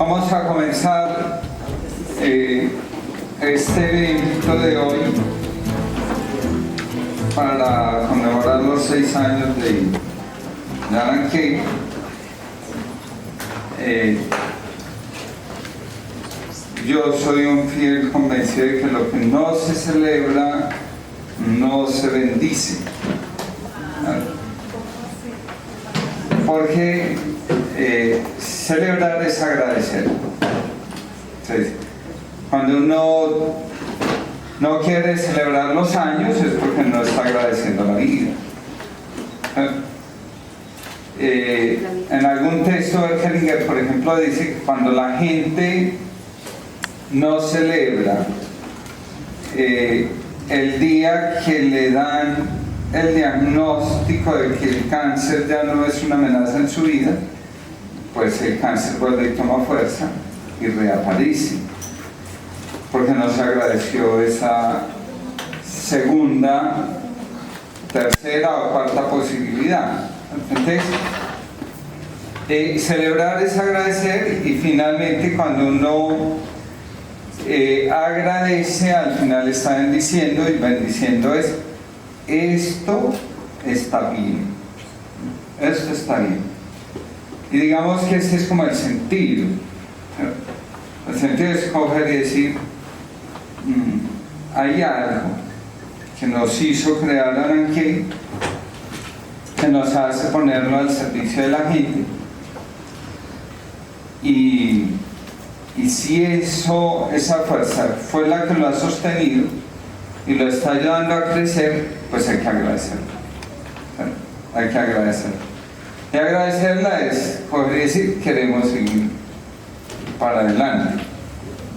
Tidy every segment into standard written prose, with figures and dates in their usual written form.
Vamos a comenzar este evento de hoy para conmemorar los 6 años de Alan Kay. Yo soy un fiel convencido de que lo que no se celebra no se bendice, porque celebrar es agradecer. Entonces, cuando uno no quiere celebrar los años es porque no está agradeciendo la vida. En algún texto de Hellinger, por ejemplo, dice que cuando la gente no celebra el día que le dan el diagnóstico de que el cáncer ya no es una amenaza en su vida, pues el cáncer vuelve y toma fuerza y reaparece, porque no se agradeció esa segunda, tercera o cuarta posibilidad. Entonces, celebrar es agradecer, y finalmente cuando uno agradece, al final está bendiciendo, y bendiciendo es: esto está bien, esto está bien. Y digamos que ese es como el sentido. El sentido es coger y decir, hay algo que nos hizo crear Alan Kay, que nos hace ponerlo al servicio de la gente, y si esa fuerza fue la que lo ha sostenido y lo está ayudando a crecer, pues hay que agradecerlo. Hay que agradecerlo. Y agradecerla es poder decir: queremos seguir para adelante.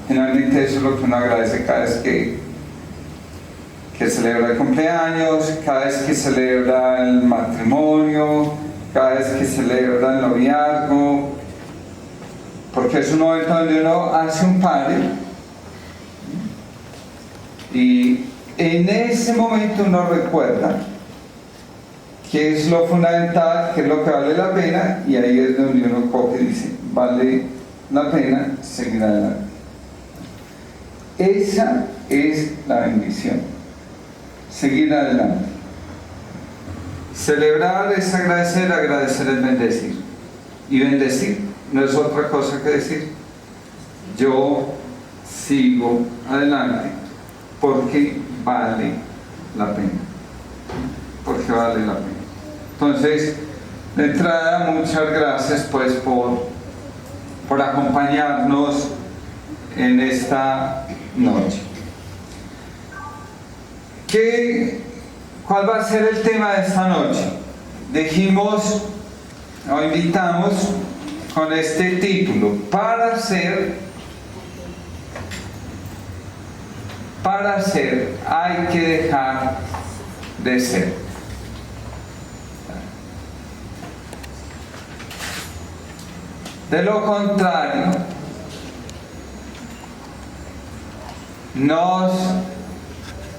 Finalmente eso es lo que uno agradece cada vez que celebra el cumpleaños, cada vez que celebra el matrimonio, cada vez que celebra el noviazgo, porque es un momento donde uno hace un pare, y en ese momento uno recuerda qué es lo fundamental, qué es lo que vale la pena, y ahí es donde uno coge y dice: vale la pena seguir adelante. Esa es la bendición, seguir adelante. Celebrar es agradecer, agradecer es bendecir, y bendecir no es otra cosa que decir: yo sigo adelante porque vale la pena, porque vale la pena. Entonces, de entrada, muchas gracias pues por acompañarnos en esta noche. ¿Cuál va a ser el tema de esta noche? Dijimos, o invitamos con este título: para ser hay que dejar de ser. De lo contrario, nos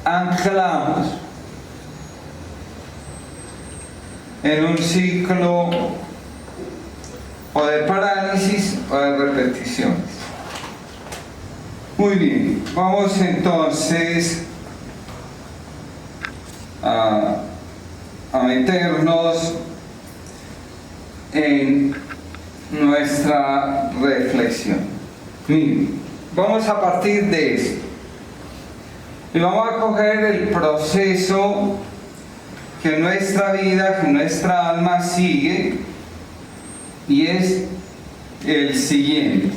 anclamos en un ciclo o de parálisis o de repeticiones. Muy bien, vamos entonces a meternos en nuestra reflexión. Miren, vamos a partir de esto y vamos a coger el proceso que nuestra vida, que nuestra alma sigue, y es el siguiente: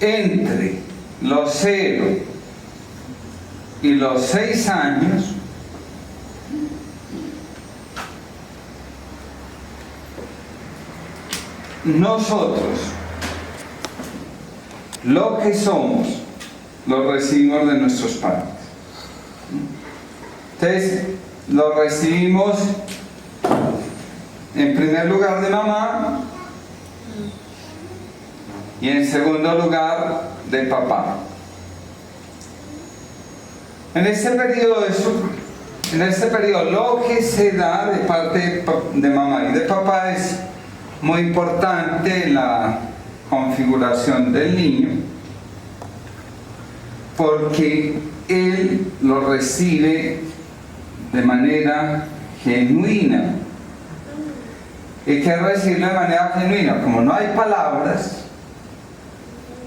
entre los 0 y los 6 años nosotros lo que somos lo recibimos de nuestros padres. Entonces, lo recibimos en primer lugar de mamá y en segundo lugar de papá. En este periodo lo que se da de parte de mamá y de papá es muy importante configuración del niño, porque él lo recibe de manera genuina. ¿Y qué recibirlo de manera genuina? Como no hay palabras,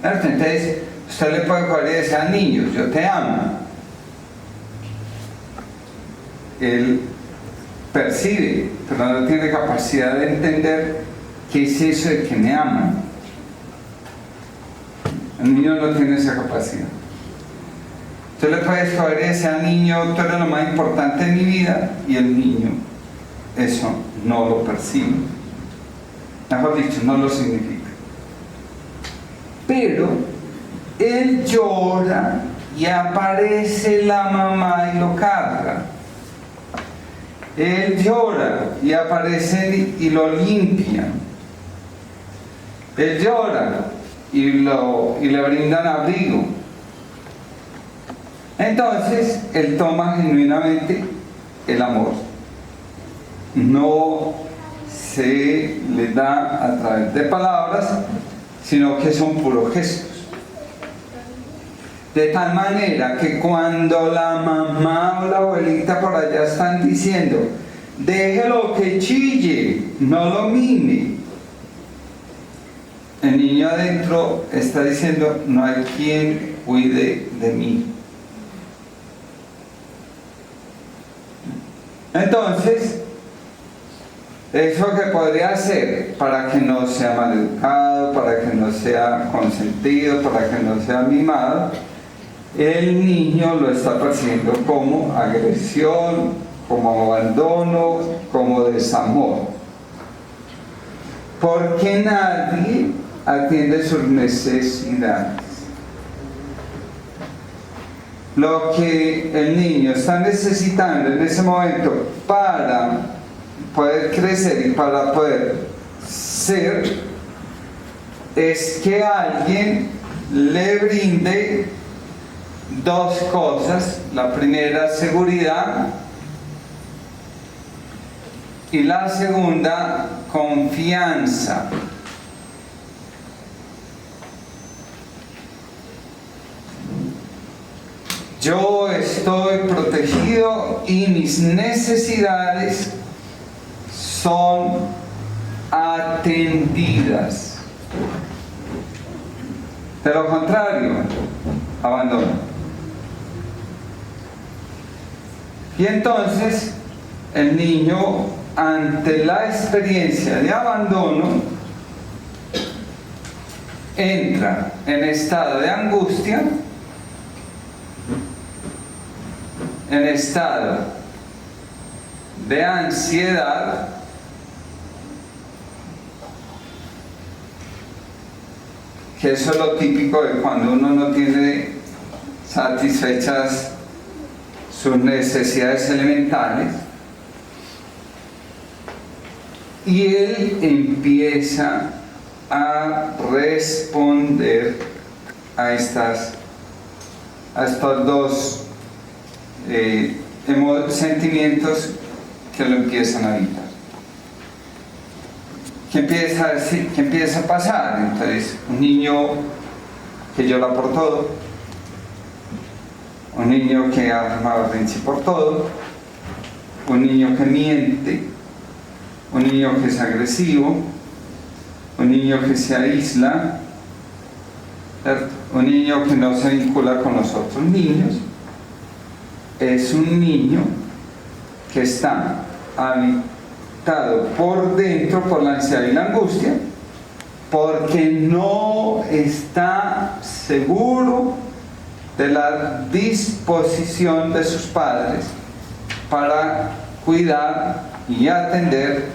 ¿cierto? Entonces usted le puede coger y decir al niño, yo te amo. Él percibe, pero no tiene capacidad de entender qué es eso de que me aman. El niño no tiene esa capacidad. Tú le puedes coger y decir al niño, tú eres lo más importante de mi vida, y el niño eso no lo percibe. Mejor dicho, no lo significa. Pero él llora y aparece la mamá y lo carga. Él llora y aparece y lo limpia. Él llora y le brindan abrigo. Entonces, él toma genuinamente el amor. No se le da a través de palabras, sino que son puros gestos. De tal manera que cuando la mamá o la abuelita por allá están diciendo, déjelo que chille, no lo mime, el niño adentro está diciendo, no hay quien cuide de mí. Entonces, eso que podría hacer para que no sea maleducado, para que no sea consentido, para que no sea mimado, el niño lo está percibiendo como agresión, como abandono, como desamor. Porque nadie atiende sus necesidades. Lo que el niño está necesitando en ese momento para poder crecer y para poder ser es que alguien le brinde dos cosas. La primera, seguridad, y la segunda, confianza. Yo estoy protegido y mis necesidades son atendidas. De lo contrario, abandono. Y entonces el niño, ante la experiencia de abandono, entra en estado de angustia, en estado de ansiedad, que eso es lo típico de cuando uno no tiene satisfechas sus necesidades elementales, y él empieza a responder a estos dos sentimientos que lo empiezan a habitar. ¿Qué empieza a pasar? Entonces, un niño que llora por todo, un niño que arma berrinche por todo, un niño que miente, un niño que es agresivo, un niño que se aísla, un niño que no se vincula con los otros niños. Es un niño que está habitado por dentro por la ansiedad y la angustia, porque no está seguro de la disposición de sus padres para cuidar y atender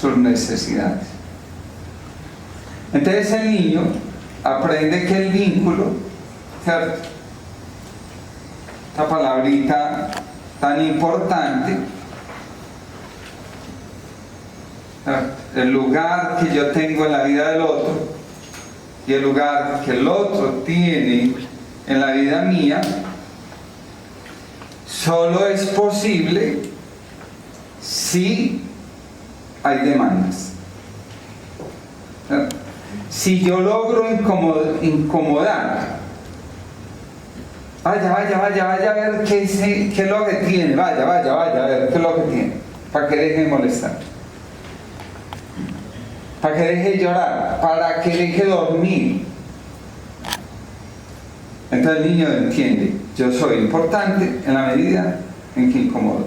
sus necesidades. Entonces el niño aprende que el vínculo, ¿cierto?, esta palabrita tan importante, el lugar que yo tengo en la vida del otro y el lugar que el otro tiene en la vida mía, solo es posible si hay demandas. Si yo logro incomodar, vaya a ver qué es lo que tiene, vaya a ver qué es lo que tiene, para que deje de molestar, para que deje de llorar, para que deje de dormir. Entonces el niño entiende, yo soy importante en la medida en que incomodo.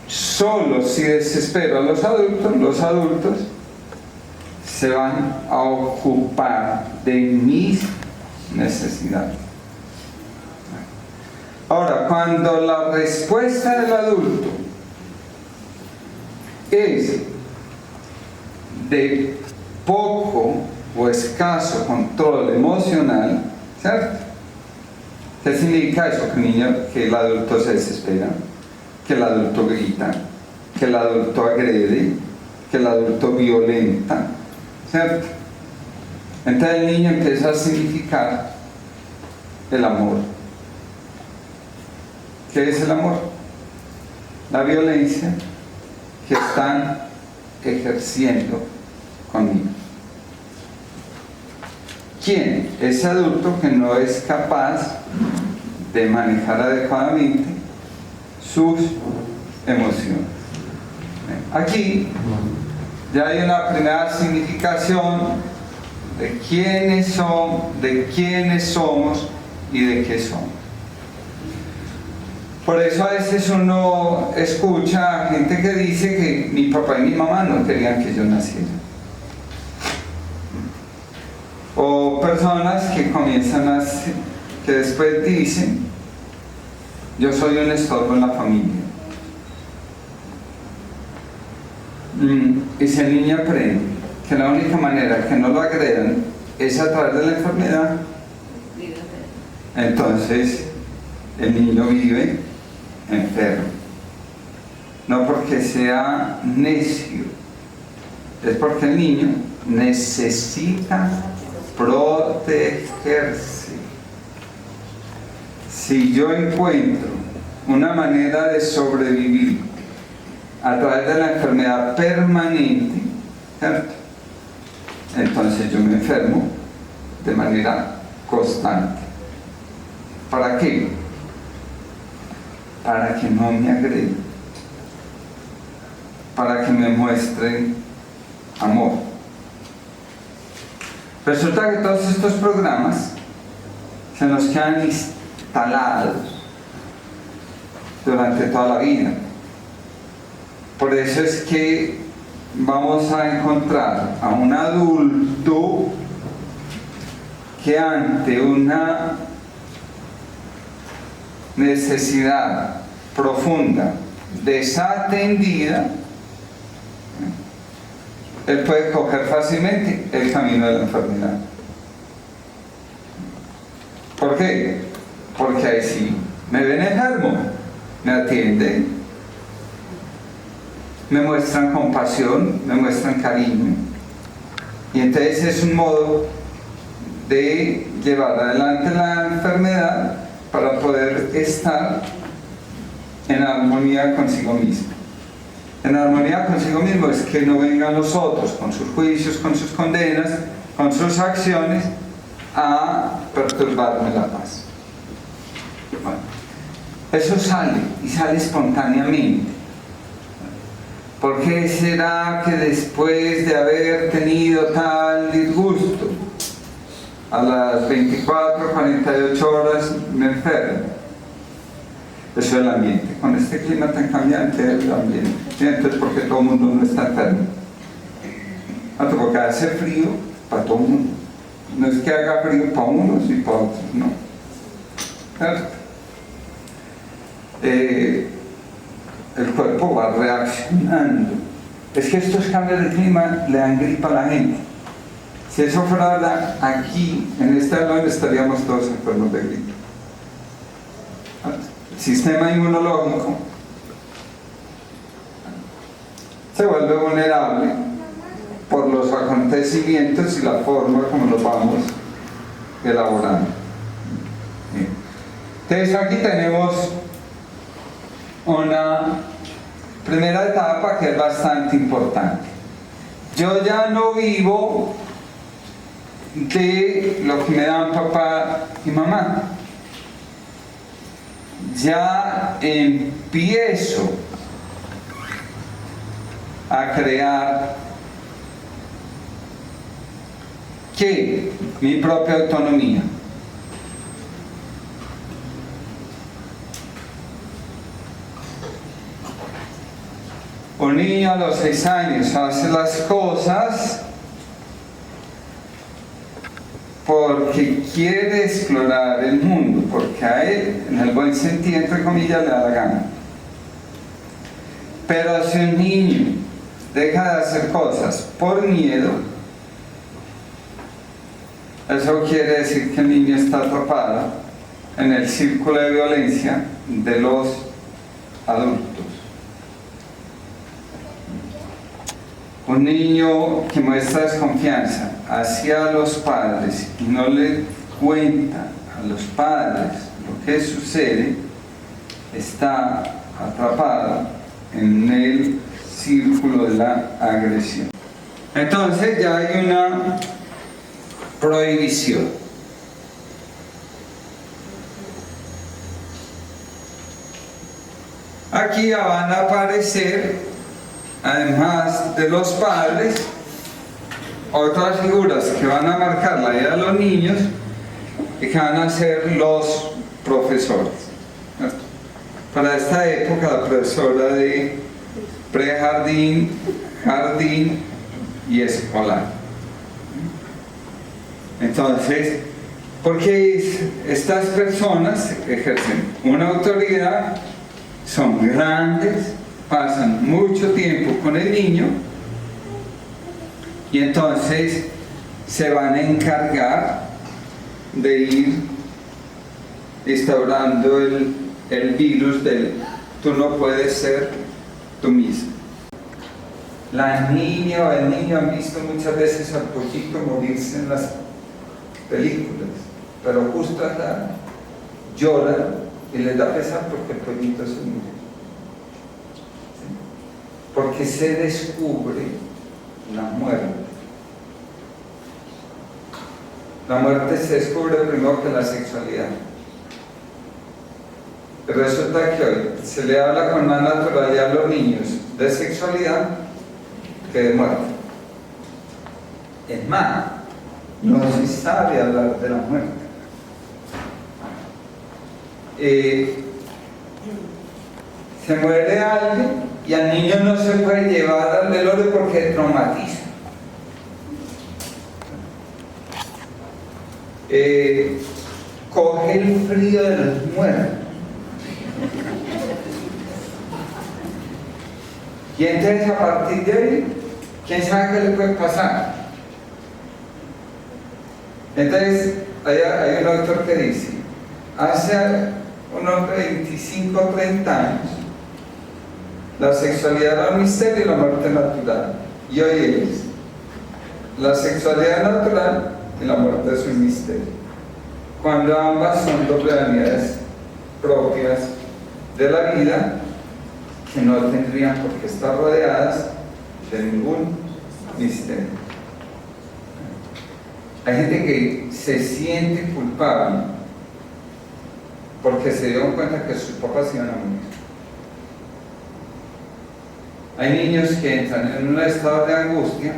Solo si desespero a los adultos se van a ocupar de mis necesidades. Ahora, cuando la respuesta del adulto es de poco o escaso control emocional, ¿cierto? ¿Qué significa eso? Que el adulto se desespera, que el adulto grita, que el adulto agrede, que el adulto violenta, ¿cierto? Entonces el niño empieza a significar el amor. ¿Qué es el amor? La violencia que están ejerciendo conmigo. ¿Quién? Ese adulto que no es capaz de manejar adecuadamente sus emociones. Aquí ya hay una primera significación de quiénes somos y de qué somos. Por eso a veces uno escucha a gente que dice que mi papá y mi mamá no querían que yo naciera. O personas que comienzan que después dicen, yo soy un estorbo en la familia. Y si el niño aprende que la única manera que no lo agredan es a través de la enfermedad, entonces el niño vive enfermo. No porque sea necio, es porque el niño necesita protegerse. Si yo encuentro una manera de sobrevivir a través de la enfermedad permanente, ¿cierto? Entonces yo me enfermo de manera constante. ¿Para qué? Para que no me agredan, para que me muestren amor. Resulta que todos estos programas se nos quedan instalados durante toda la vida. Por eso es que vamos a encontrar a un adulto que ante una necesidad profunda, desatendida, él puede coger fácilmente el camino de la enfermedad. ¿Por qué? Porque ahí sí me ven enfermo, me atienden, me muestran compasión, me muestran cariño, y entonces es un modo de llevar adelante la enfermedad para poder estar en armonía consigo mismo. En armonía consigo mismo es que no vengan los otros con sus juicios, con sus condenas, con sus acciones a perturbarme la paz. Bueno, eso sale y sale espontáneamente. ¿Por qué será que después de haber tenido tal disgusto, a las 24, 48 horas me enfermo? Eso es el ambiente. Con este clima tan cambiante es el ambiente. Entonces, ¿por qué todo el mundo no está enfermo? Porque hace frío para todo el mundo. No es que haga frío para unos y para otros, no. ¿Cierto? El cuerpo va reaccionando. Es que estos cambios de clima le dan gripa a la gente. Si eso fuera verdad, aquí, en este avión, estaríamos todos enfermos de gripa. El sistema inmunológico se vuelve vulnerable por los acontecimientos y la forma como los vamos elaborando. Entonces aquí tenemos una primera etapa que es bastante importante. Yo ya no vivo de lo que me dan papá y mamá. Ya empiezo a crear ¿qué? Mi propia autonomía. Un niño a los 6 años hace las cosas porque quiere explorar el mundo, porque a él, en el buen sentido, entre comillas, le da la gana. Pero si un niño deja de hacer cosas por miedo, eso quiere decir que el niño está atrapado en el círculo de violencia de los adultos. Un niño que muestra desconfianza hacia los padres y no le cuenta a los padres lo que sucede, está atrapado en el círculo de la agresión. Entonces ya hay una prohibición. Aquí ya van a aparecer, además de los padres, otras figuras que van a marcar la vida de los niños y que van a ser los profesores. Para esta época, la profesora de prejardín, jardín y escolar. Entonces, porque estas personas ejercen una autoridad, son grandes, pasan mucho tiempo con el niño y entonces se van a encargar de ir instaurando el virus del tú no puedes ser tú mismo. La niña o el niño han visto muchas veces al pollito morirse en las películas, pero justo acá lloran y les da pesar porque el pollito se murió. ¿Sí? Porque se descubre la muerte. La muerte se descubre primero que la sexualidad. Resulta que hoy se le habla con más naturalidad a los niños de sexualidad que de muerte. Es más, no se sabe hablar de la muerte. Se muere alguien y al niño no se puede llevar al velorio porque traumatiza. Coge el frío de los muertos. Y entonces a partir de ahí, ¿quién sabe qué le puede pasar? Entonces, hay un autor que dice, hace unos 25 o 30 años, la sexualidad era un misterio y la muerte natural. Y hoy es, la sexualidad natural y la muerte es un misterio. Cuando ambas son dos realidades propias de la vida, que no tendrían por qué estar rodeadas de ningún misterio. Hay gente que se siente culpable porque se dieron cuenta que sus papás iban a morir. Hay niños que entran en un estado de angustia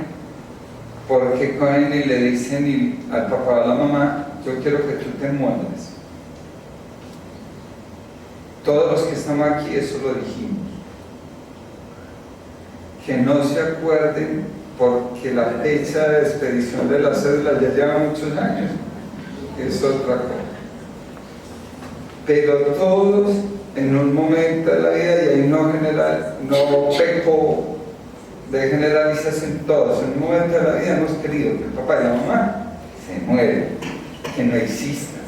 porque cogen y le dicen al papá o a la mamá, yo quiero que tú te mueras. Todos los que estamos aquí eso lo dijimos. Que no se acuerden porque la fecha de expedición de la cédula ya lleva muchos años, es otra cosa. Pero todos en un momento de la vida, y ahí no peco de generalización, todos en un momento de la vida hemos querido que el papá y la mamá se mueran, que no existan.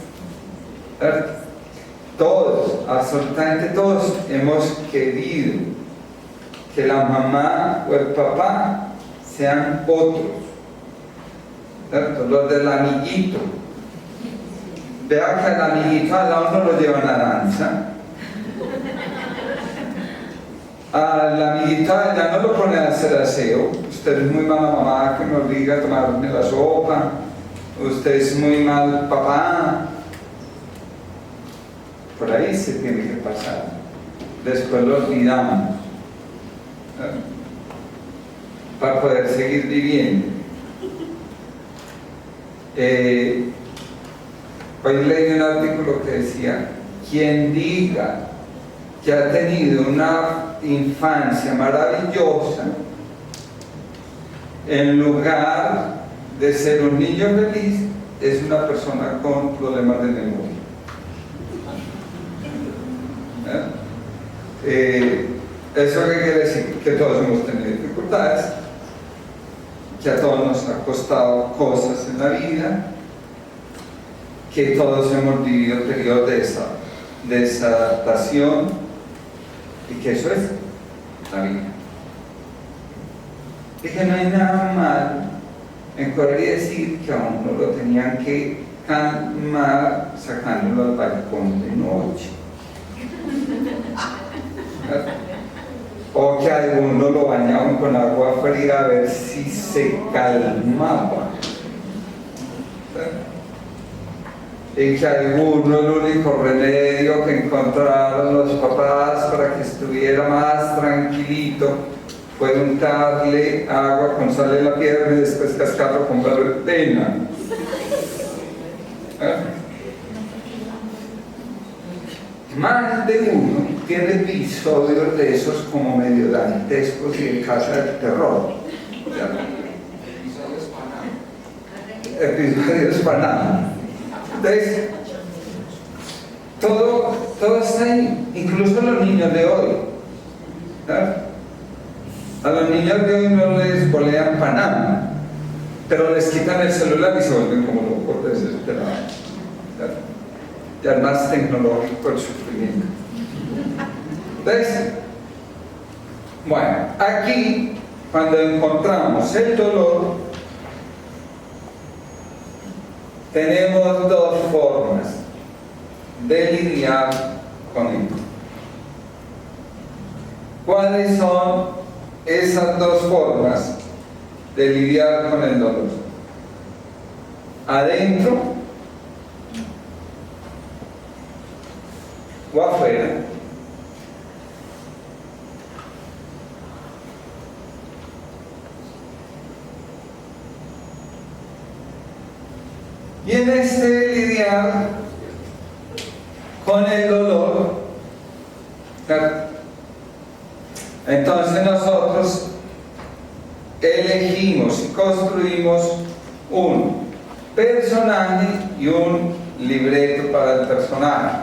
¿Verdad? Todos, absolutamente todos hemos querido que la mamá o el papá sean otros, ¿cierto? Los del amiguito. Vea que el amiguito al lado no lo lleva a la danza. A la amiguita ya no lo pone a hacer aseo. Usted es muy mala mamá que me obliga a tomarme la sopa. Usted es muy mal papá. Por ahí se tiene que pasar. Después lo olvidamos, para poder seguir viviendo. Hoy leí un artículo que decía: quien diga que ha tenido una infancia maravillosa, en lugar de ser un niño feliz, es una persona con problemas de memoria. ¿Eso qué quiere decir? Que todos hemos tenido dificultades, que a todos nos ha costado cosas en la vida, que todos hemos vivido periodos de desadaptación, y que eso es la vida. Y que no hay nada mal en correr y decir que a uno lo tenían que calmar sacándolo al balcón de noche. O que algunos lo bañaban con agua fría a ver si se calmaba. Y que algunos, el único remedio que encontraron los papás para que estuviera más tranquilito fue untarle agua con sal en la pierna y después cascarlo con verbena. Más de uno tiene episodios de esos como medio dantescos y de casa del terror. Episodios Panamá. Entonces, todo está ahí, incluso los niños de hoy. A los niños de hoy no les bolean Panamá, pero les quitan el celular y se vuelven como locos desesperados. Ya es más tecnológico el sufrimiento. Entonces, bueno, aquí cuando encontramos el dolor, tenemos dos formas de lidiar con él. ¿Cuáles son esas dos formas de lidiar con el dolor? ¿Adentro o afuera? Y en este lidiar con el dolor, entonces nosotros elegimos y construimos un personaje y un libreto para el personaje.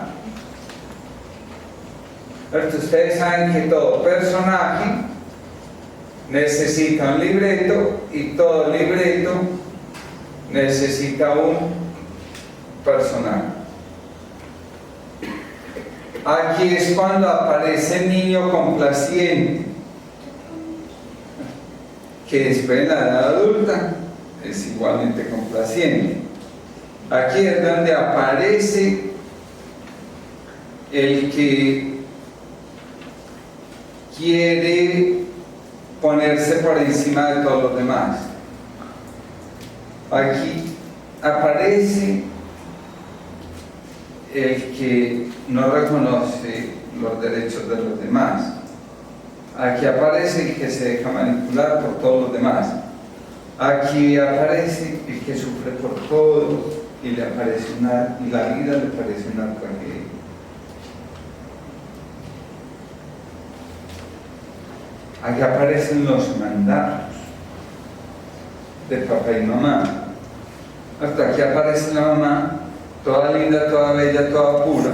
Ustedes saben que todo personaje necesita un libreto y todo libreto necesita un personaje. Aquí es cuando aparece el niño complaciente, que después en la edad adulta es igualmente complaciente. Aquí es donde aparece el que quiere ponerse por encima de todos los demás. Aquí aparece el que no reconoce los derechos de los demás. Aquí aparece el que se deja manipular por todos los demás. Aquí aparece el que sufre por todos y la vida le parece una tragedia. Aquí aparecen los mandatos de papá y mamá. Hasta aquí aparece la mamá, toda linda, toda bella, toda pura,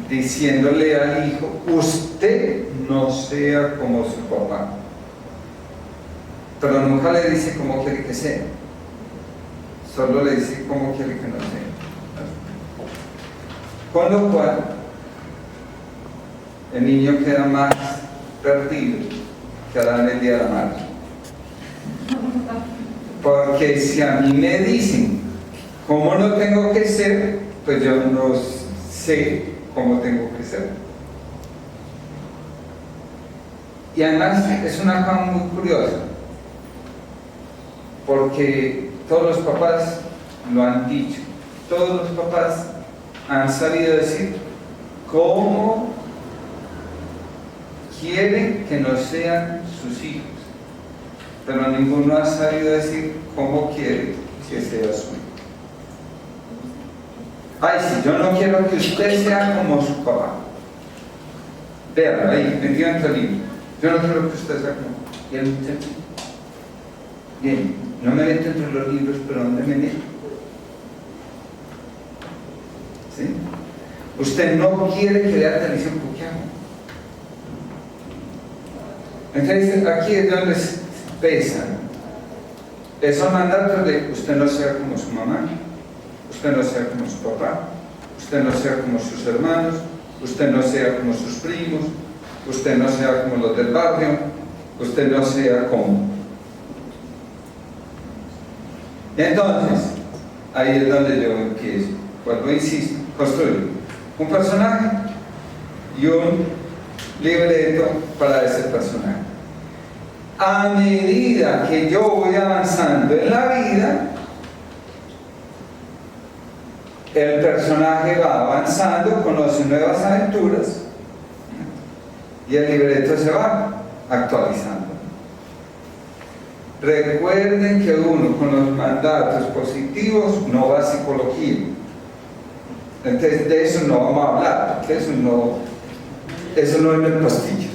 diciéndole al hijo: usted no sea como su papá. Pero nunca le dice cómo quiere que sea, solo le dice cómo quiere que no sea. Con lo cual, el niño queda más perdido que Adán el día de la madre. Porque si a mí me dicen cómo no tengo que ser, pues yo no sé cómo tengo que ser. Y además es una cosa muy curiosa, porque todos los papás lo han dicho, todos los papás han sabido decir cómo quieren que no sean sus hijos, pero ninguno ha sabido decir cómo quiere que sea su hijo. Ay, sí, yo no quiero que usted sea como su papá. Véanlo ahí, metido entre el libro. Yo no quiero que usted sea como. Bien, bien, no me meto entre los libros, pero ¿dónde me meto? ¿Sí? Usted no quiere que vea televisión, ¿por qué hago? Entonces, aquí es donde pesan esos mandatos de usted no sea como su mamá, usted no sea como su papá, usted no sea como sus hermanos, usted no sea como sus primos, usted no sea como los del barrio, usted no sea como. Entonces, ahí es donde yo empiezo, vuelvo, insisto, construyo un personaje y un libreto para ese personaje. A medida que yo voy avanzando en la vida, el personaje va avanzando, conoce nuevas aventuras y el libreto se va actualizando. Recuerden que uno con los mandatos positivos no va a psicología. Entonces de eso no vamos a hablar, porque eso no es en el pastillas.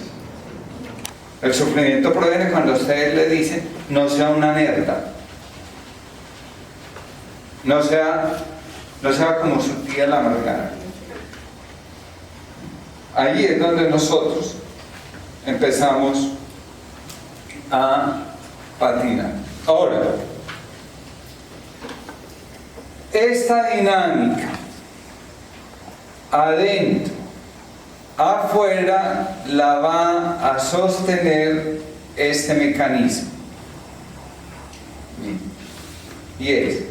El sufrimiento proviene cuando ustedes le dicen no sea una nerda, no sea como su tía la amargada. Ahí es donde nosotros empezamos a patinar. Ahora, esta dinámica adentro, afuera, la va a sostener este mecanismo. Y es,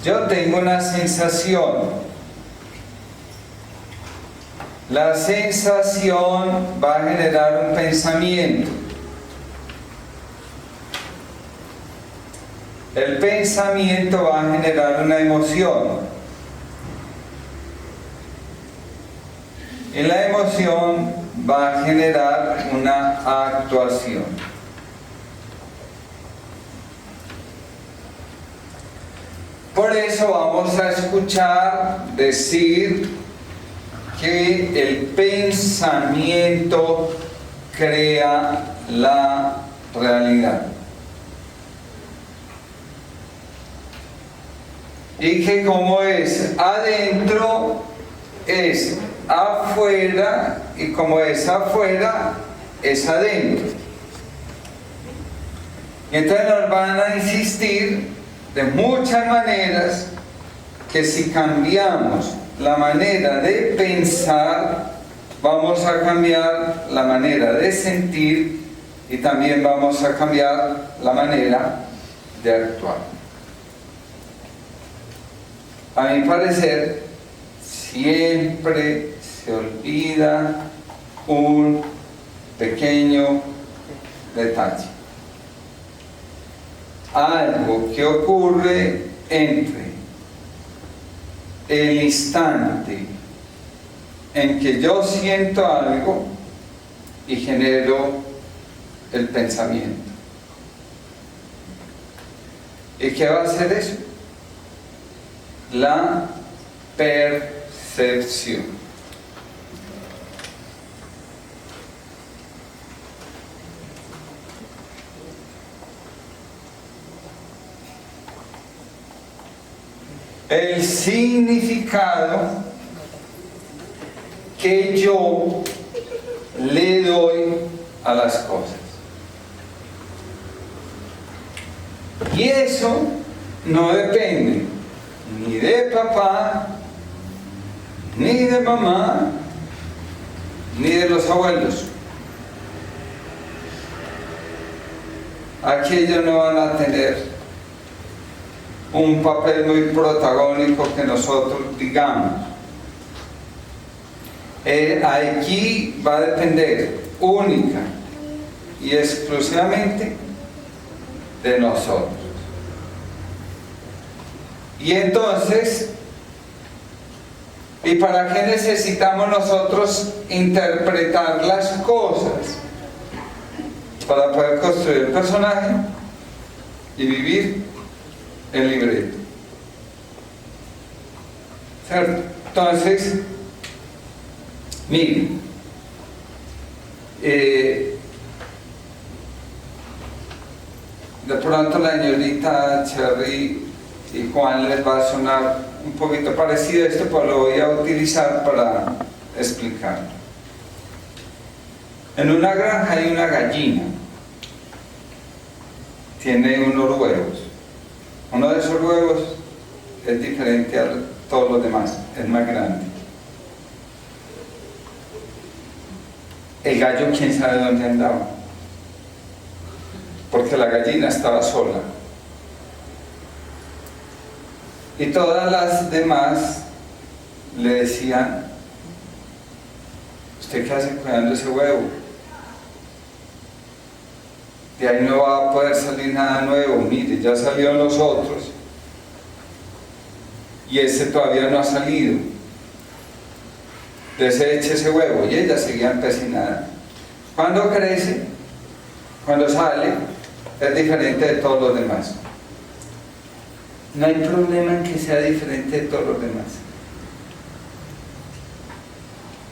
yo tengo una sensación, la sensación va a generar un pensamiento, el pensamiento va a generar una emoción, y la emoción va a generar una actuación. Por eso vamos a escuchar decir que el pensamiento crea la realidad. Y que como es adentro, es afuera, y como es afuera, es adentro. Y entonces nos van a insistir de muchas maneras que si cambiamos la manera de pensar, vamos a cambiar la manera de sentir y también vamos a cambiar la manera de actuar. A mi parecer, siempre se olvida un pequeño detalle. Algo que ocurre entre el instante en que yo siento algo y genero el pensamiento. ¿Y qué va a hacer eso? La percepción. El significado que yo le doy a las cosas. Y eso no depende ni de papá, ni de mamá, ni de los abuelos. Aquellos no van a tener un papel muy protagónico que nosotros digamos. Aquí va a depender única y exclusivamente de nosotros. Y entonces, ¿y para qué necesitamos nosotros interpretar las cosas? Para poder construir el personaje y vivir el libreto. ¿Cierto? Entonces, miren, de pronto la señorita Cherry y Juan les va a sonar un poquito parecido a esto, pero lo voy a utilizar para explicar. En una granja hay una gallina, tiene unos huevos. Uno de esos huevos es diferente a todos los demás, es más grande. El gallo, quién sabe dónde andaba, porque la gallina estaba sola. Y todas las demás le decían: ¿usted qué hace cuidando ese huevo? De ahí no va a poder salir nada nuevo. Mire, ya salieron los otros y ese todavía no ha salido. Deseche ese huevo. Y ella seguía empecinada. Cuando crece, cuando sale, es diferente de todos los demás. No hay problema en que sea diferente de todos los demás.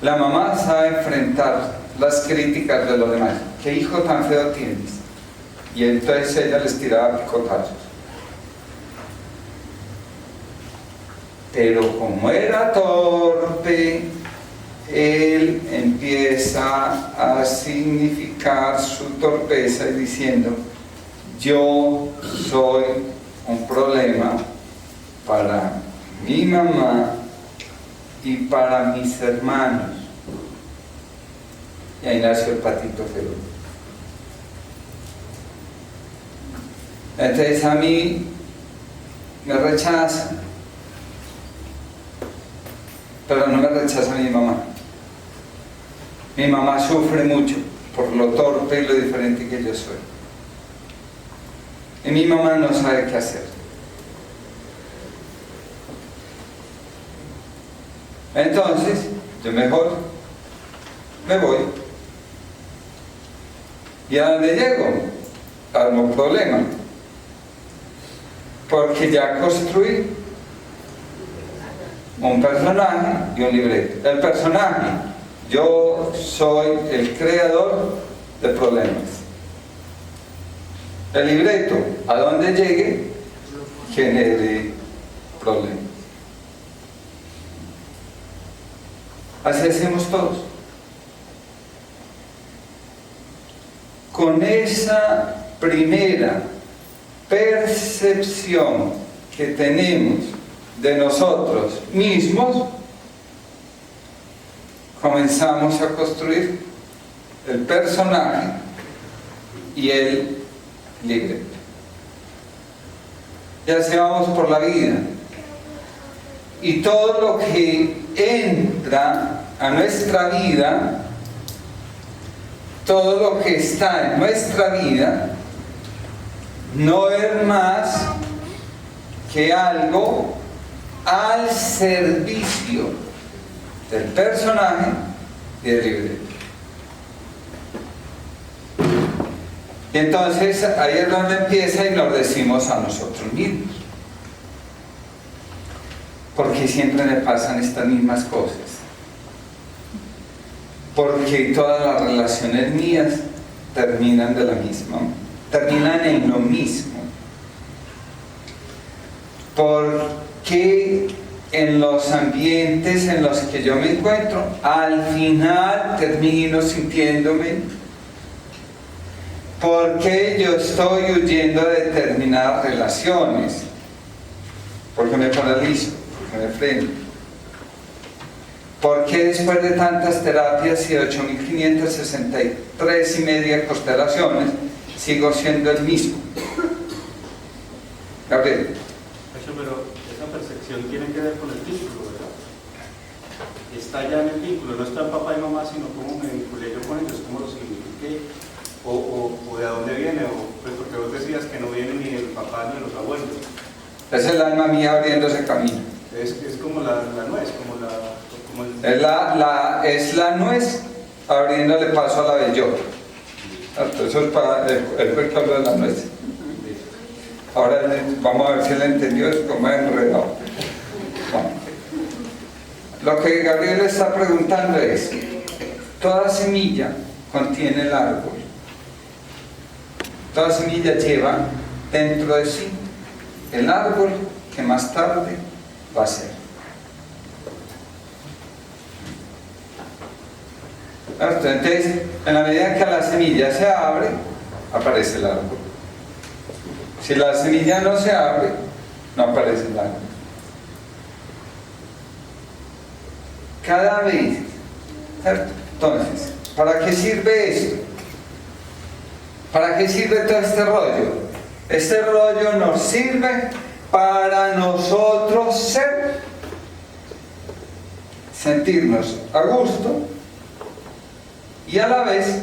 La mamá sabe enfrentar las críticas de los demás. ¿Qué hijo tan feo tienes? Y entonces ella les tiraba picotazos. Pero como era torpe, él empieza a significar su torpeza y diciendo: yo soy un problema para mi mamá y para mis hermanos. Y ahí nació el patito feo. Entonces a mí me rechazan, pero no me rechaza mi mamá. Mi mamá sufre mucho por lo torpe y lo diferente que yo soy. Y mi mamá no sabe qué hacer. Entonces, yo mejor me voy. ¿Y a dónde llego? Armo un problema. Porque ya construí un personaje y un libreto. El personaje: yo soy el creador de problemas. El libreto: a donde llegue, genere problemas. Así hacemos todos. Con esa primera percepción que tenemos de nosotros mismos, comenzamos a construir el personaje y el libreto. Y así vamos por la vida. Y todo lo que entra a nuestra vida, todo lo que está en nuestra vida, no es más que algo al servicio del personaje y del libreto. Y entonces ahí es donde empieza y nos decimos a nosotros mismos: porque siempre me pasan estas mismas cosas, porque todas las relaciones mías terminan de la misma, terminan en lo mismo, porque en los ambientes en los que yo me encuentro, al final termino sintiéndome, porque yo estoy huyendo de determinadas relaciones, porque me paralizo, porque me freno, porque después de tantas terapias y 8.563 y media constelaciones sigo siendo el mismo. Gabriel. Pero esa percepción tiene que ver con el vínculo, ¿verdad? Está ya en el vínculo, no está en papá y mamá, sino cómo me vinculé yo con ellos, cómo los signifiqué, o años de los abuelos. Es el alma mía abriéndose camino. Es como la nuez, como el... Es la nuez abriéndole paso a la bellota. Eso es para el cuerpo de la nuez. Ahora vamos a ver si él entendió esto, como es enredado. Bueno. Lo que Gabriel está preguntando es: toda semilla contiene el árbol. Toda semilla lleva dentro de sí el árbol que más tarde va a ser. Entonces, en la medida que la semilla se abre, aparece el árbol. Si la semilla no se abre, no aparece el árbol. Cada vez, ¿cierto? Entonces, ¿para qué sirve esto? ¿Para qué sirve todo este rollo? Este rollo nos sirve para nosotros sentirnos a gusto, y a la vez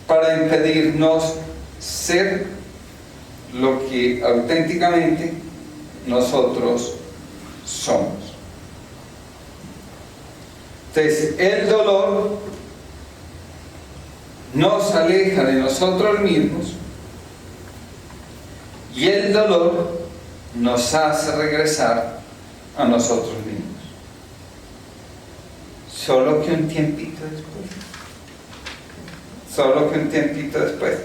para impedirnos ser lo que auténticamente nosotros somos. Entonces, el dolor nos aleja de nosotros mismos, y el dolor nos hace regresar a nosotros mismos. Solo que un tiempito después. Solo que un tiempito después.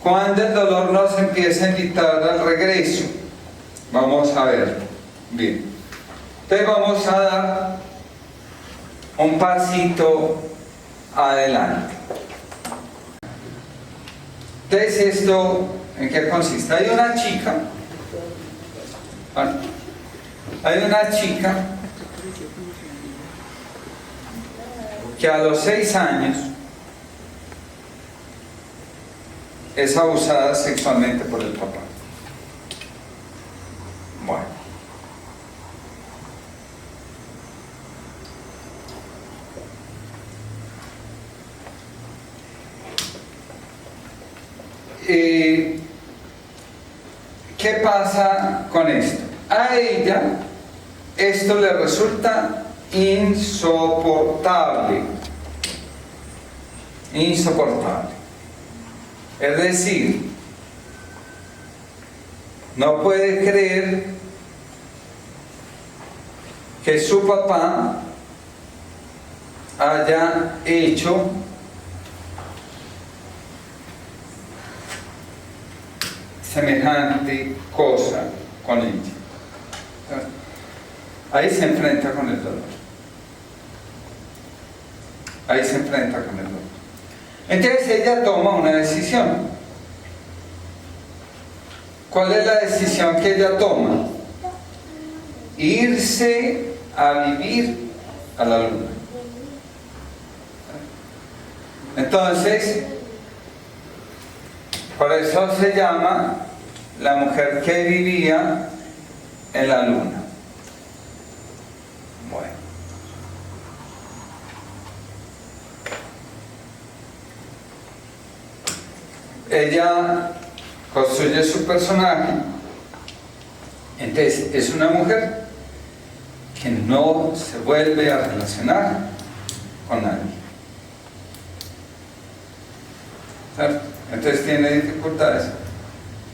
Cuando el dolor nos empieza a invitar al regreso, vamos a ver. Bien. Entonces vamos a dar un pasito adelante. Entonces, ¿esto en qué consiste? Hay una chica que a los 6 años es abusada sexualmente por el papá. Bueno. ¿Qué pasa con esto? A ella esto le resulta insoportable. Insoportable. Es decir, no puede creer que su papá haya hecho semejante cosa con ella. Ahí se enfrenta con el dolor. Ahí se enfrenta con el dolor. Entonces ella toma una decisión. ¿Cuál es la decisión que ella toma? Irse a vivir a la luna. Entonces, por eso se llama la mujer que vivía en la luna. Bueno. Ella construye su personaje. Entonces, es una mujer que no se vuelve a relacionar con nadie. ¿Cierto? Entonces tiene dificultades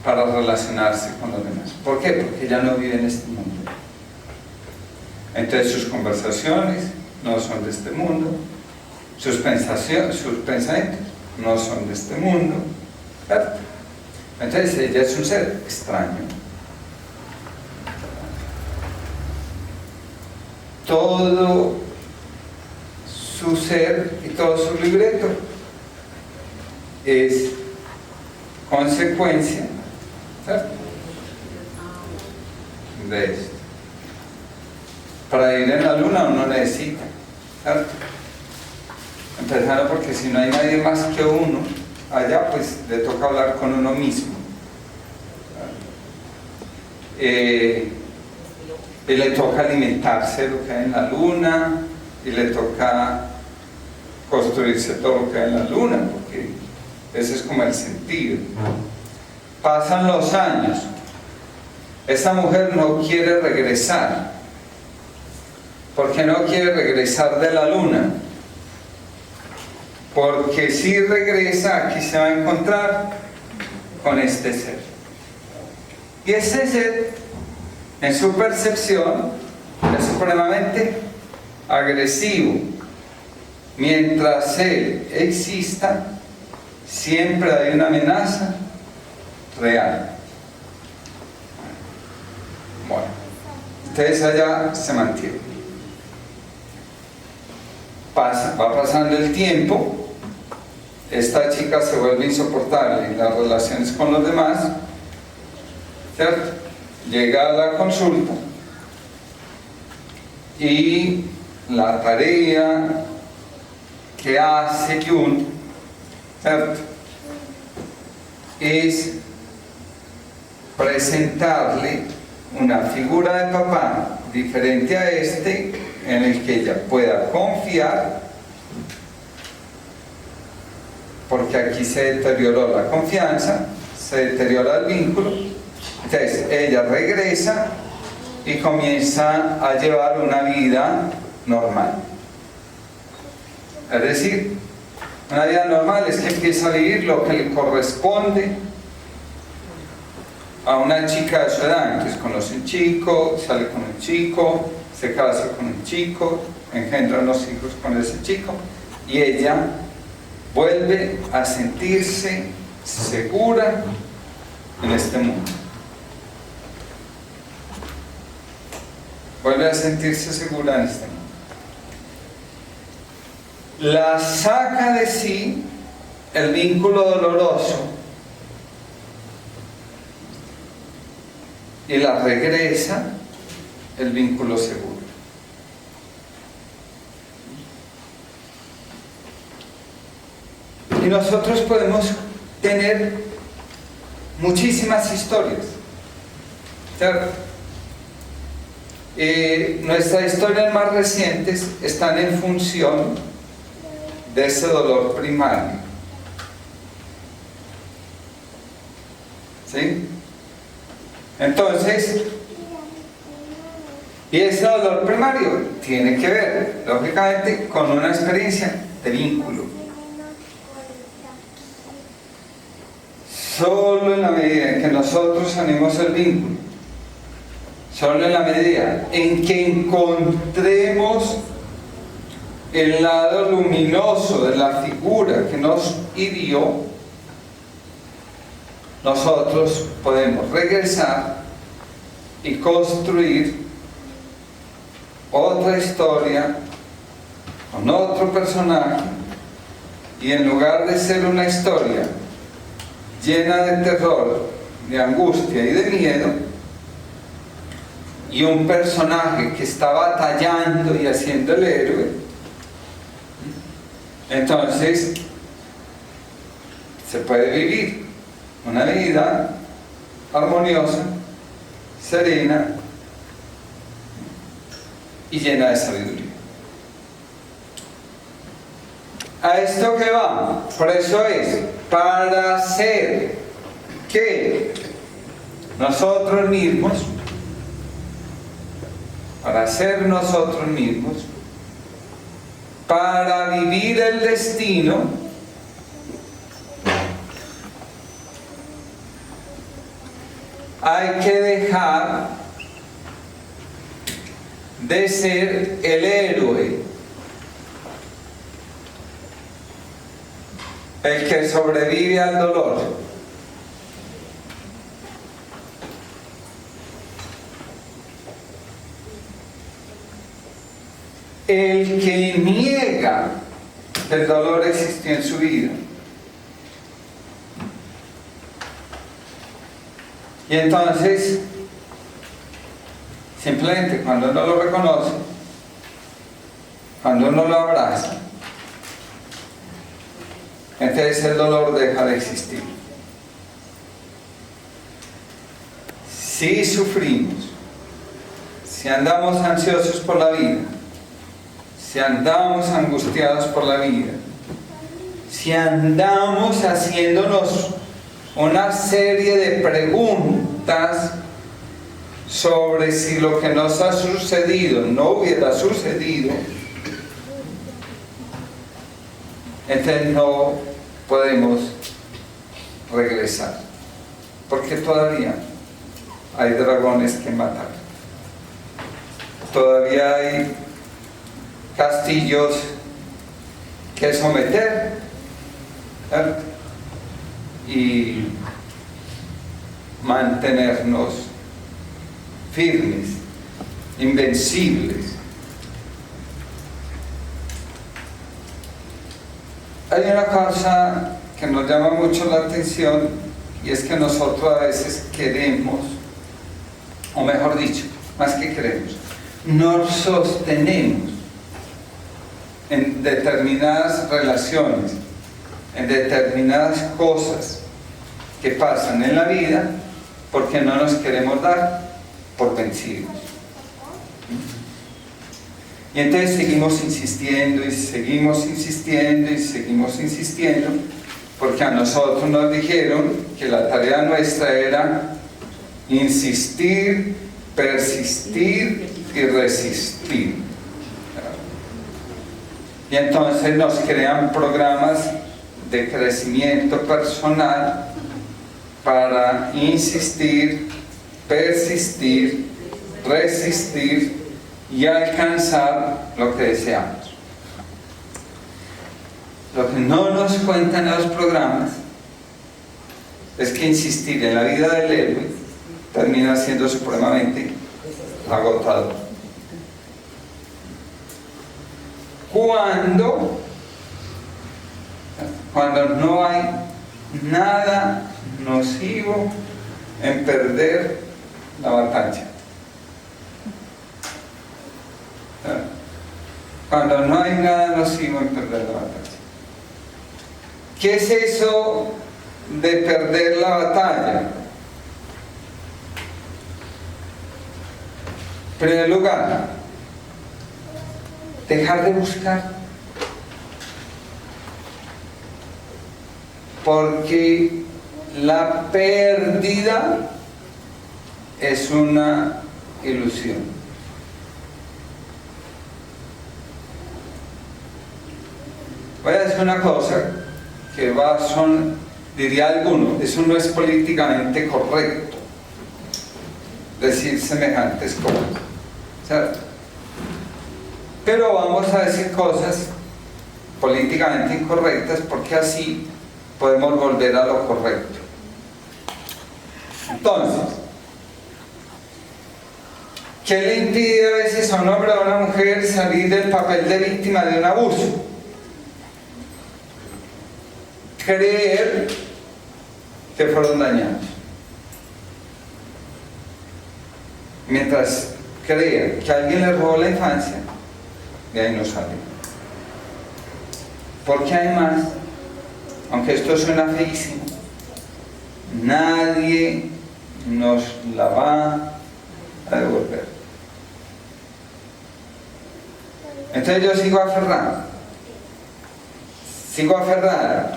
para relacionarse con los demás. ¿Por qué? Porque ella no vive en este mundo. Entonces sus conversaciones no son de este mundo, sus pensamientos no son de este mundo, ¿cierto? Entonces ella es un ser extraño. Todo su ser y todo su libreto es consecuencia, ¿cierto?, de esto. Para ir en la luna uno necesita, ¿cierto? Empezando porque si no hay nadie más que uno allá, pues le toca hablar con uno mismo. Y le toca alimentarse de lo que hay en la luna, y le toca construirse todo lo que hay en la luna, porque ese es como el sentido. pasan los años, esta mujer no quiere regresar. ¿Por qué no quiere regresar de la luna? Porque si regresa, aquí se va a encontrar con este ser. Y ese ser, en su percepción, es supremamente agresivo. Mientras él exista, siempre hay una amenaza real. Bueno, entonces allá se mantiene. Va pasando el tiempo, esta chica se vuelve insoportable en las relaciones con los demás, ¿cierto? Llega a la consulta y la tarea que hace Jung, ¿cierto?, es presentarle una figura de papá diferente a este, en el que ella pueda confiar, porque aquí se deterioró la confianza, se deteriora el vínculo. Entonces ella regresa y comienza a llevar una vida normal. Es decir, una vida normal es que empieza a vivir lo que le corresponde a una chica de su edad. Entonces conoce un chico, sale con un chico, se casa con un chico, engendra unos hijos con ese chico, y ella vuelve a sentirse segura en este mundo. Vuelve a sentirse segura en este mundo. La saca de sí el vínculo doloroso y la regresa el vínculo seguro. Y nosotros podemos tener muchísimas historias, ¿cierto? Nuestras historias más recientes están en función de ese dolor primario, ¿sí? Entonces, y ese dolor primario tiene que ver, lógicamente, con una experiencia de vínculo. Solo en la medida en que nosotros sanemos el vínculo, solo en la medida en que encontremos el lado luminoso de la figura que nos hirió, nosotros podemos regresar y construir otra historia con otro personaje, y en lugar de ser una historia llena de terror, de angustia y de miedo, y un personaje que está batallando y haciendo el héroe, entonces se puede vivir una vida armoniosa, serena y llena de sabiduría. ¿A esto qué va? Por eso es, para hacer que nosotros mismos, para ser nosotros mismos, para vivir el destino, hay que dejar de ser el héroe, el que sobrevive al dolor. El que niega que el dolor existió en su vida. Y entonces, simplemente cuando uno lo reconoce, cuando uno lo abraza, entonces el dolor deja de existir. Si sufrimos, si andamos ansiosos por la vida, si andamos angustiados por la vida, si andamos haciéndonos una serie de preguntas sobre si lo que nos ha sucedido no hubiera sucedido, entonces no podemos regresar, porque todavía hay dragones que matar, todavía hay castillos que someter, ¿cierto? Y mantenernos firmes, invencibles. Hay una cosa que nos llama mucho la atención, y es que nosotros a veces queremos, o mejor dicho, más que queremos, nos sostenemos en determinadas relaciones, en determinadas cosas que pasan en la vida, porque no nos queremos dar por vencidos. Y entonces seguimos insistiendo y seguimos insistiendo y seguimos insistiendo, porque a nosotros nos dijeron que la tarea nuestra era insistir, persistir y resistir. Y entonces nos crean programas de crecimiento personal para insistir, persistir, resistir y alcanzar lo que deseamos. Lo que no nos cuentan en los programas es que insistir en la vida del héroe termina siendo supremamente agotador. Cuando no hay nada nocivo en perder la batalla. Cuando no hay nada nocivo en perder la batalla. ¿Qué es eso de perder la batalla? En primer lugar, dejar de buscar. Porque la pérdida es una ilusión. Voy a decir una cosa que diría alguno, eso no es políticamente correcto, decir semejantes cosas, ¿cierto? Pero vamos a decir cosas políticamente incorrectas porque así podemos volver a lo correcto. Entonces, ¿qué le impide a veces a un hombre o a una mujer salir del papel de víctima de un abuso? Creer que fueron dañados. Mientras creer que alguien le robó la infancia, de ahí no sale. Porque además, aunque esto suena feísimo, nadie nos la va a devolver. Entonces yo sigo aferrada,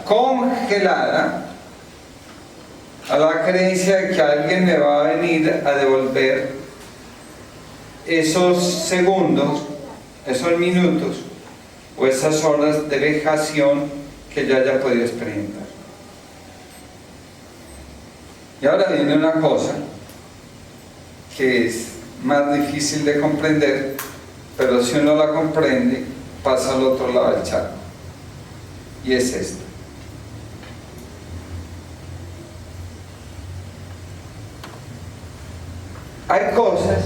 congelada a la creencia de que alguien me va a venir a devolver esos segundos, esos minutos o esas horas de vejación que yo haya podido experimentar. Y ahora viene una cosa que es más difícil de comprender, pero si uno la comprende, pasa al otro lado del charco. Y es esto. Hay cosas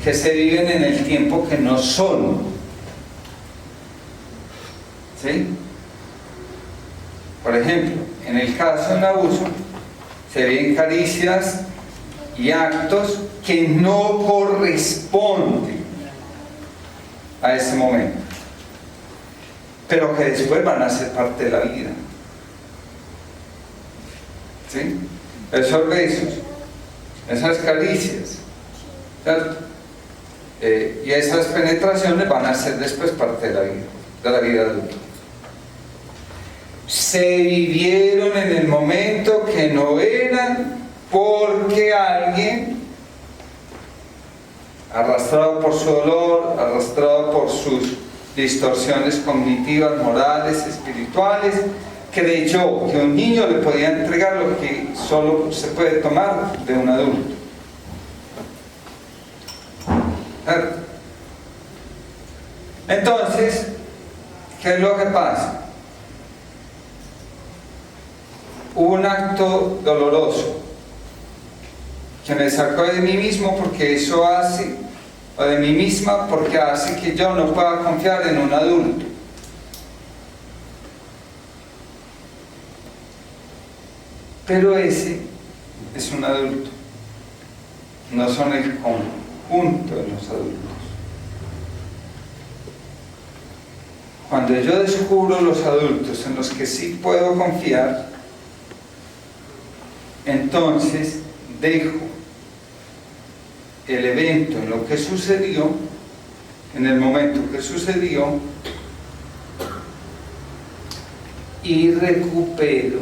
que se viven en el tiempo que no son. ¿Sí? Por ejemplo, en el caso de un abuso, se ven caricias y actos que no corresponden a ese momento, pero que después van a ser parte de la vida. ¿Sí? Esos besos, esas caricias, ¿cierto? Y esas penetraciones van a ser después parte de la vida adulta. Se vivieron en el momento que no era arrastrado por su dolor, arrastrado por sus distorsiones cognitivas, morales, espirituales, creyó que un niño le podía entregar lo que solo se puede tomar de un adulto. Entonces, ¿qué es lo que pasa? Hubo un acto doloroso que me sacó de mí mismo, porque eso hace, o de mí misma, porque hace que yo no pueda confiar en un adulto. Pero ese es un adulto, no son el conjunto de los adultos. Cuando yo descubro los adultos en los que sí puedo confiar, entonces dejo el evento en lo que sucedió, en el momento que sucedió, y recupero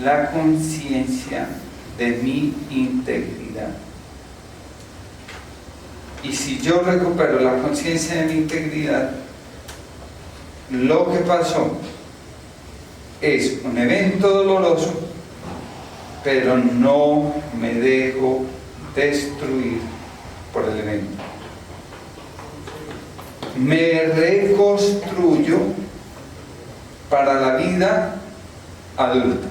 la conciencia de mi integridad. Y si yo recupero la conciencia de mi integridad, lo que pasó es un evento doloroso, pero no me dejo destruir por el evento. Me reconstruyo para la vida adulta.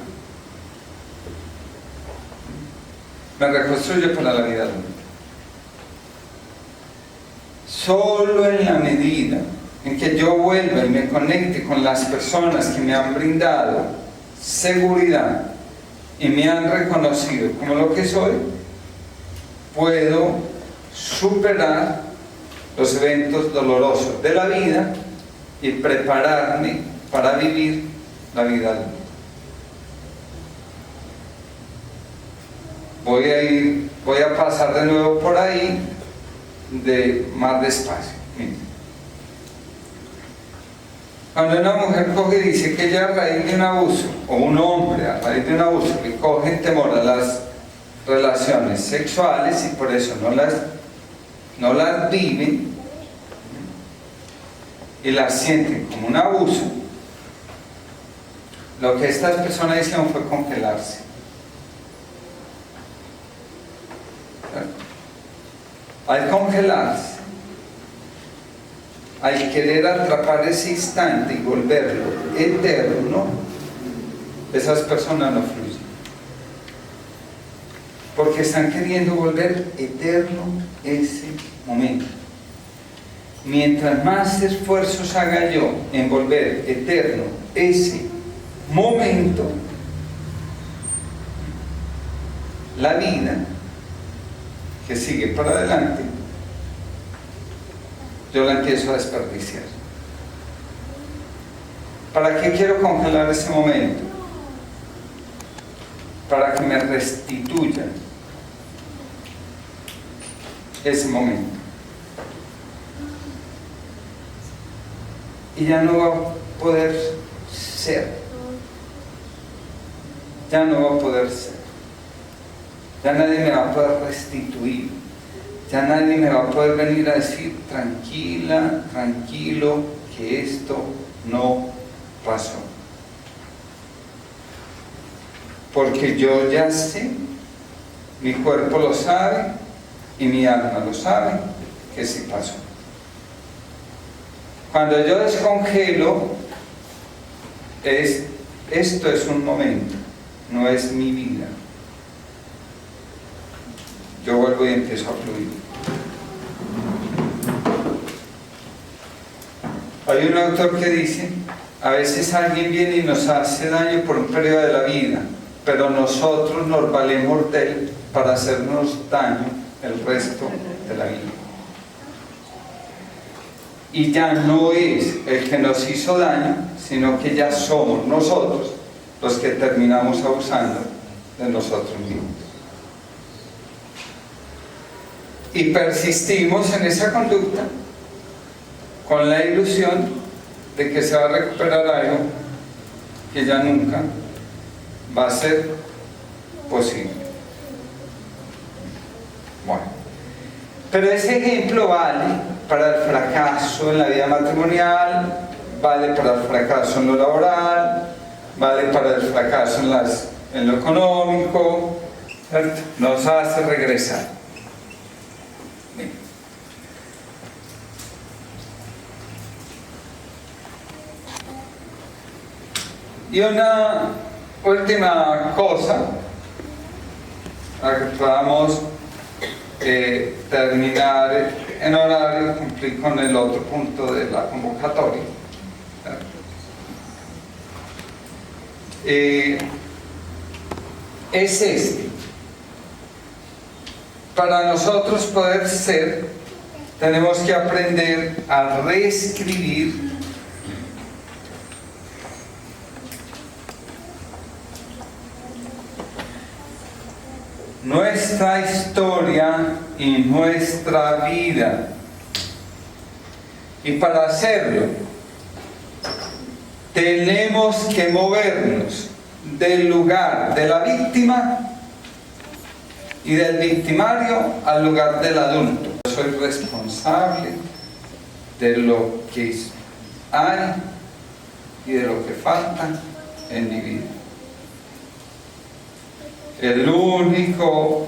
Me reconstruyo para la vida adulta. Solo en la medida en que yo vuelva y me conecte con las personas que me han brindado seguridad y me han reconocido como lo que soy, puedo superar los eventos dolorosos de la vida y prepararme para vivir la vida adulta. Voy a pasar de nuevo por ahí más despacio. Miren. Cuando una mujer coge y dice que ella a raíz de un abuso, o un hombre a raíz de un abuso, que coge temor a las relaciones sexuales y por eso no las viven y las sienten como un abuso, lo que estas personas hicieron fue congelarse. Al congelarse, al querer atrapar ese instante y volverlo eterno, esas personas no fluyen, porque están queriendo volver eterno ese momento. Mientras más esfuerzos haga yo en volver eterno ese momento, la vida que sigue para adelante, yo la empiezo a desperdiciar. ¿Para qué quiero congelar ese momento? Para que me restituya ese momento. Y ya no va a poder ser. Ya no va a poder ser. Ya nadie me va a poder restituir. Ya nadie me va a poder venir a decir, tranquila, tranquilo, que esto no pasó. Porque yo ya sé, mi cuerpo lo sabe y mi alma lo sabe, que sí pasó. Cuando yo descongelo, esto es un momento, no es mi vida. Yo vuelvo y empiezo a fluir. Hay un autor que dice, a veces alguien viene y nos hace daño por un periodo de la vida, pero nosotros nos valemos de él para hacernos daño el resto de la vida. Y ya no es el que nos hizo daño, sino que ya somos nosotros los que terminamos abusando de nosotros mismos. Y persistimos en esa conducta con la ilusión de que se va a recuperar algo que ya nunca va a ser posible. Bueno, Pero ese ejemplo vale para el fracaso en la vida matrimonial, vale para el fracaso en lo laboral, vale para el fracaso en lo económico, ¿cierto? Nos hace regresar. Bien. Y una última cosa, para que podamos terminar en horario y cumplir con el otro punto de la convocatoria. Es este. Para nosotros poder ser, tenemos que aprender a reescribir nuestra historia y nuestra vida. Y para hacerlo, tenemos que movernos del lugar de la víctima y del victimario al lugar del adulto. Yo soy responsable de lo que hay y de lo que falta en mi vida. El único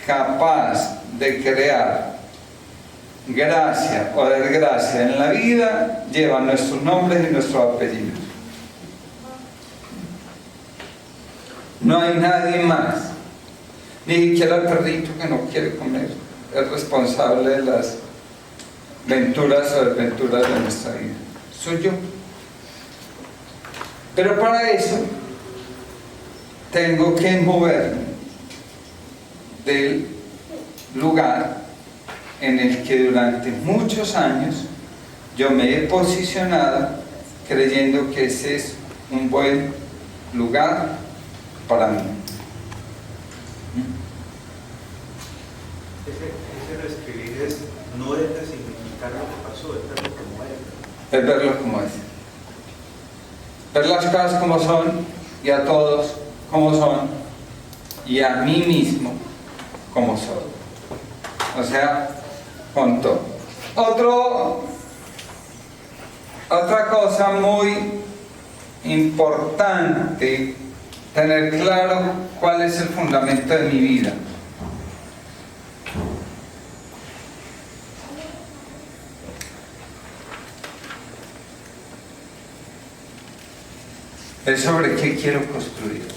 capaz de crear gracia o desgracia en la vida lleva nuestros nombres y nuestros apellidos. No hay nadie más, ni siquiera el perrito que no quiere comer es responsable de las venturas o desventuras de nuestra vida. Soy yo. Pero para eso tengo que moverme del lugar en el que durante muchos años yo me he posicionado creyendo que ese es un buen lugar para mí. Ese reescribir no es resignificar lo que pasó, es verlo como es. Es verlo como es. Ver las cosas como son y a todos como son y a mí mismo como soy. O sea, con todo. Otra cosa muy importante, tener claro cuál es el fundamento de mi vida. Es sobre qué quiero construir.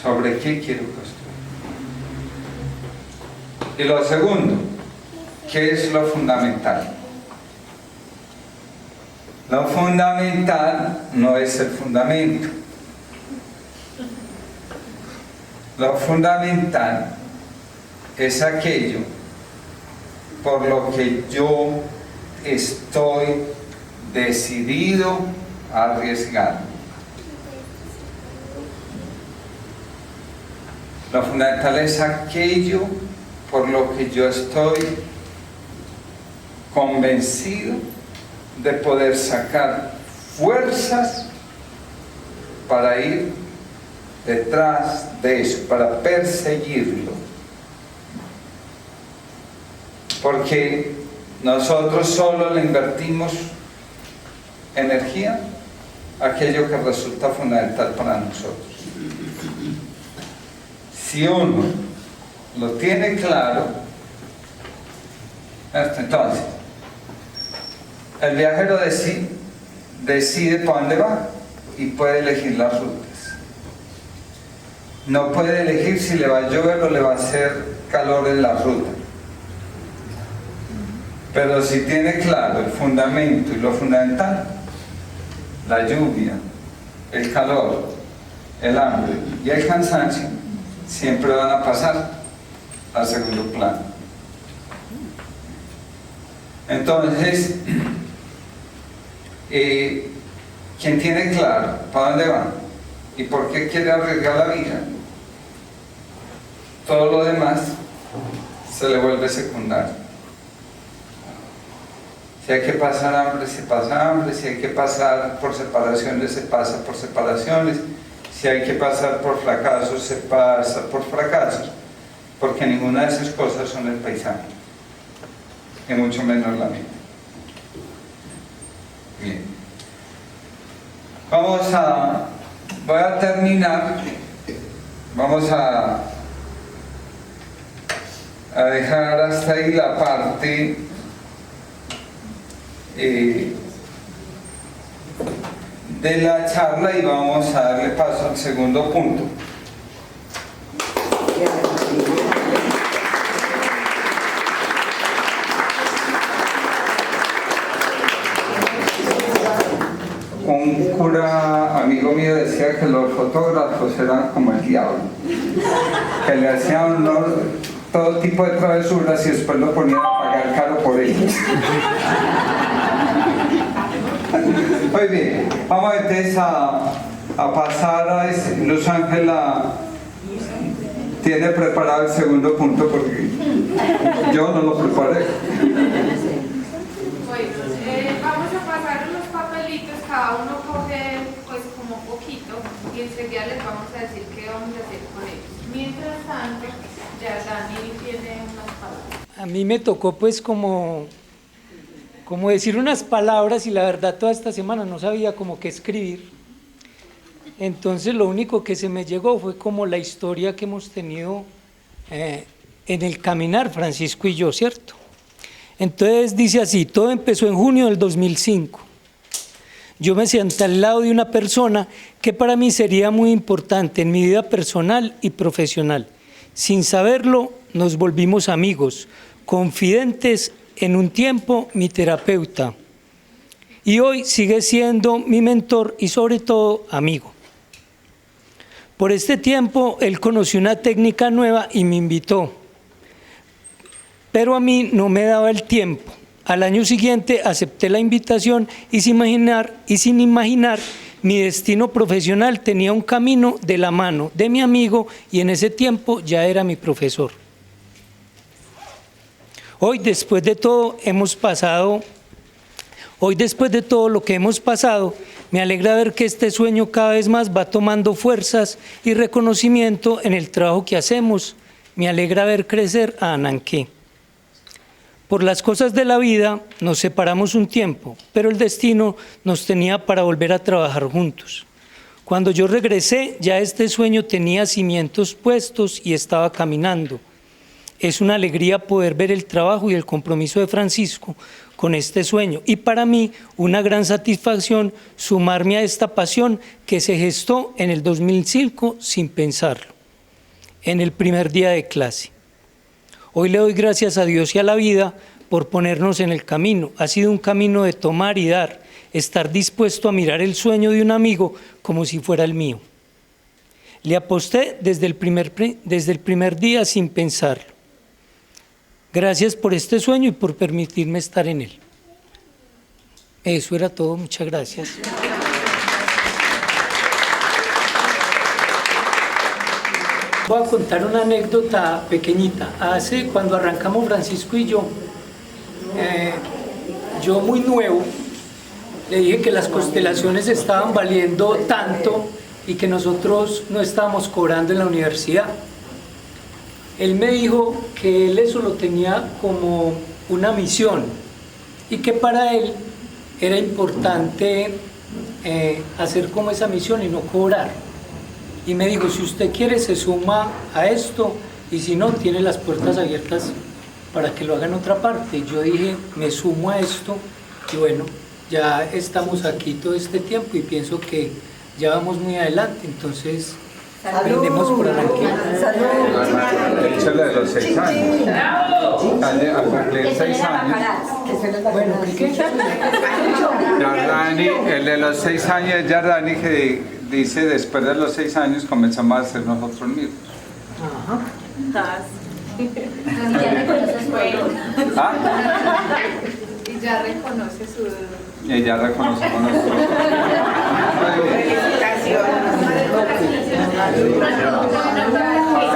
¿Sobre qué quiero construir? Y lo segundo, ¿qué es lo fundamental? Lo fundamental no es el fundamento. Lo fundamental es aquello por lo que yo estoy decidido a arriesgar. Lo fundamental es aquello por lo que yo estoy convencido de poder sacar fuerzas para ir detrás de eso, para perseguirlo. Porque nosotros solo le invertimos energía a aquello que resulta fundamental para nosotros. Si uno lo tiene claro, entonces el viajero decide para dónde va y puede elegir las rutas. No puede elegir si le va a llover o le va a hacer calor en la ruta. Pero si tiene claro el fundamento y lo fundamental, la lluvia, el calor, el hambre y el cansancio siempre van a pasar al segundo plano. Entonces, quien tiene claro para dónde va y por qué quiere arriesgar la vida, todo lo demás se le vuelve secundario. Si hay que pasar hambre, se pasa hambre. Si hay que pasar por separaciones, se pasa por separaciones. Si hay que pasar por fracasos, se pasa por fracasos. porque ninguna de esas cosas son el paisaje, y mucho menos la vida. Bien. Voy a terminar, vamos a dejar hasta ahí la parte de la charla y vamos a darle paso al segundo punto. Un cura amigo mío decía que los fotógrafos eran como el diablo, que le hacían todo tipo de travesuras y después lo ponían a pagar caro por ellos. Muy bien, vamos entonces a pasar a Luz Ángela. Tiene preparado el segundo punto porque yo no lo preparé. Vamos a pasar unos papelitos, cada uno coge pues como poquito y enseguida les vamos a decir qué vamos a hacer con ellos. Mientras tanto, ya Dani tiene unas palabras. A mí me tocó pues como decir unas palabras y la verdad toda esta semana no sabía cómo qué escribir. Entonces lo único que se me llegó fue como la historia que hemos tenido en el caminar Francisco y yo, ¿cierto? Entonces dice así: todo empezó en junio del 2005. Yo me senté al lado de una persona que para mí sería muy importante en mi vida personal y profesional. Sin saberlo, nos volvimos amigos, confidentes, en un tiempo mi terapeuta. Y hoy sigue siendo mi mentor y sobre todo amigo. Por este tiempo, él conoció una técnica nueva y me invitó. Pero a mí no me daba el tiempo. Al año siguiente acepté la invitación y sin imaginar mi destino profesional tenía un camino de la mano de mi amigo y en ese tiempo ya era mi profesor. Hoy después de todo lo que hemos pasado, me alegra ver que este sueño cada vez más va tomando fuerzas y reconocimiento en el trabajo que hacemos. Me alegra ver crecer a Ananqué. Por las cosas de la vida nos separamos un tiempo, pero el destino nos tenía para volver a trabajar juntos. Cuando yo regresé, ya este sueño tenía cimientos puestos y estaba caminando. Es una alegría poder ver el trabajo y el compromiso de Francisco con este sueño y para mí una gran satisfacción sumarme a esta pasión que se gestó en el 2005 sin pensarlo, en el primer día de clase. Hoy le doy gracias a Dios y a la vida por ponernos en el camino. Ha sido un camino de tomar y dar, estar dispuesto a mirar el sueño de un amigo como si fuera el mío. Le aposté desde el primer día sin pensarlo. Gracias por este sueño y por permitirme estar en él. Eso era todo, muchas gracias. Voy a contar una anécdota pequeñita. Cuando arrancamos Francisco y yo muy nuevo, le dije que las constelaciones estaban valiendo tanto y que nosotros no estábamos cobrando en la universidad. Él me dijo que él eso lo tenía como una misión y que para él era importante hacer como esa misión y no cobrar. Y me dijo, si usted quiere se suma a esto y si no, tiene las puertas abiertas para que lo haga en otra parte. Yo dije, me sumo a esto y bueno, ya estamos aquí todo este tiempo y pienso que ya vamos muy adelante, entonces brindemos por Ananqué. He dicho la de los 6 años. Al cumplir 6 años. Bueno, ¿qué? Yardani, el de los 6 años, Yardani, que dice, después de los 6 años comenzamos a ser nosotros mismos. Ajá. ¿Ah? Y ya reconoce su... Y ya reconocemos nuestro...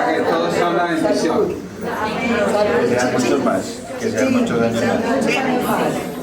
Que todo sea una bendición. Que sean muchos más, que sean muchos años más.